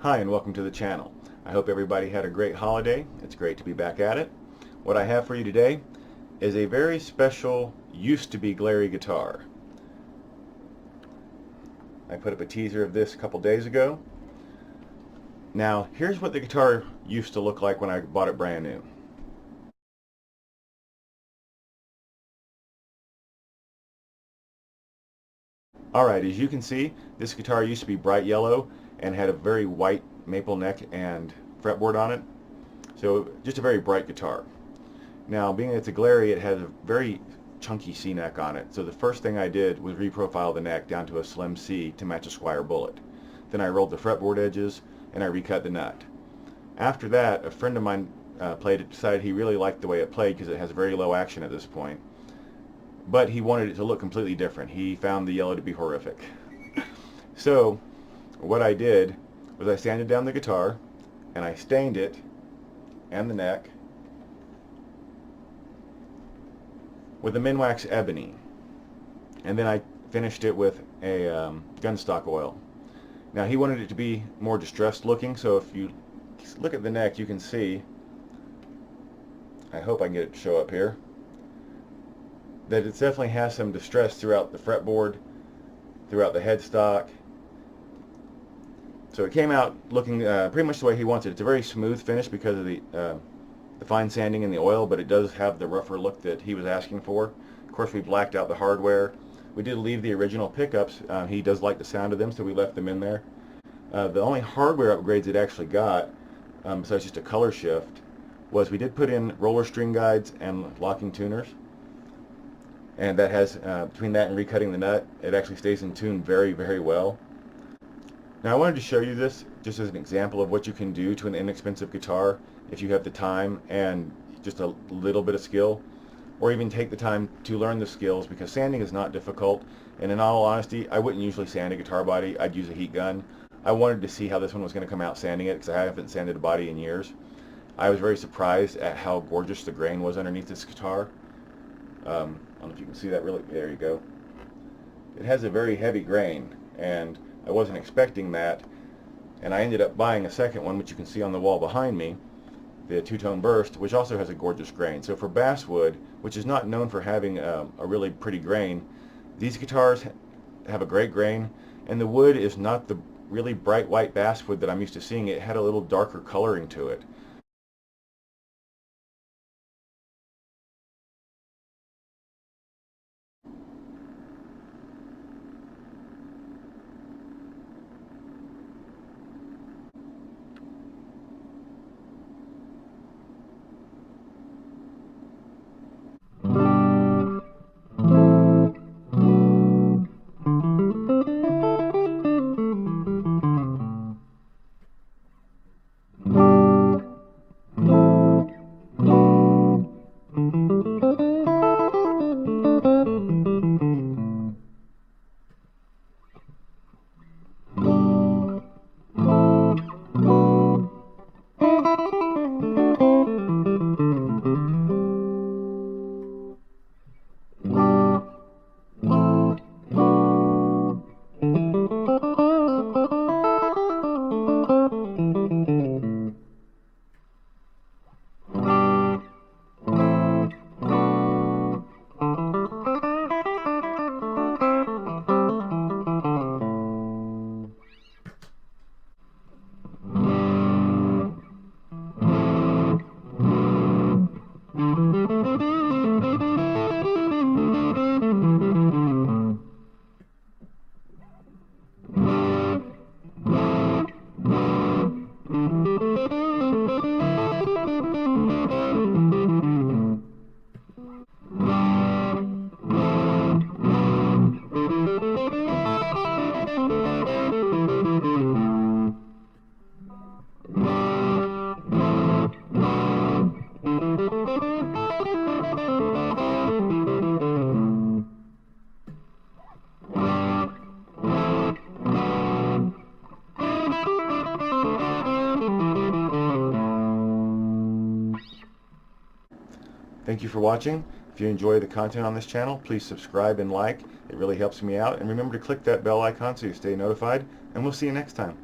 Hi and welcome to the channel. I hope everybody had a great holiday. It's great to be back at it. What I have for you today is a very special used to be Glarry guitar. I put up a teaser of this a couple days ago. Now here's what the guitar used to look like when I bought it brand new. Alright, as you can see, this guitar used to be bright yellow and had a very white maple neck and fretboard on it. So just a very bright guitar. Now being it's a Glarry, it has a very chunky C neck on it. So the first thing I did was reprofile the neck down to a slim C to match a Squire bullet. Then I rolled the fretboard edges and I recut the nut. After that, a friend of mine decided he really liked the way it played because it has very low action at this point. But he wanted it to look completely different. He found the yellow to be horrific. So what I did was I sanded down the guitar and I stained it and the neck with a Minwax ebony, and then I finished it with a gunstock oil. Now he wanted it to be more distressed looking, so if you look at the neck you can see, I hope I can get it to show up here, that it definitely has some distress throughout the fretboard, throughout the headstock. So it came out looking pretty much the way he wants it. It's a very smooth finish because of the fine sanding and the oil, but it does have the rougher look that he was asking for. Of course, we blacked out the hardware. We did leave the original pickups. He does like the sound of them, so we left them in there. The only hardware upgrades it actually got, besides just a color shift, was we did put in roller string guides and locking tuners. And that has, between that and recutting the nut, it actually stays in tune very, very well. Now I wanted to show you this just as an example of what you can do to an inexpensive guitar if you have the time and just a little bit of skill, or even take the time to learn the skills, because sanding is not difficult, and in all honesty I wouldn't usually sand a guitar body. I'd use a heat gun. I wanted to see how this one was going to come out sanding it because I haven't sanded a body in years. I was very surprised at how gorgeous the grain was underneath this guitar. I don't know if you can see that really. There you go. It has a very heavy grain, and I wasn't expecting that, and I ended up buying a second one, which you can see on the wall behind me, the two-tone burst, which also has a gorgeous grain. So for basswood, which is not known for having a really pretty grain, these guitars have a great grain, and the wood is not the really bright white basswood that I'm used to seeing. It had a little darker coloring to it. Thank you for watching. If you enjoy the content on this channel, please subscribe and like. It really helps me out. And remember to click that bell icon so you stay notified. And we'll see you next time.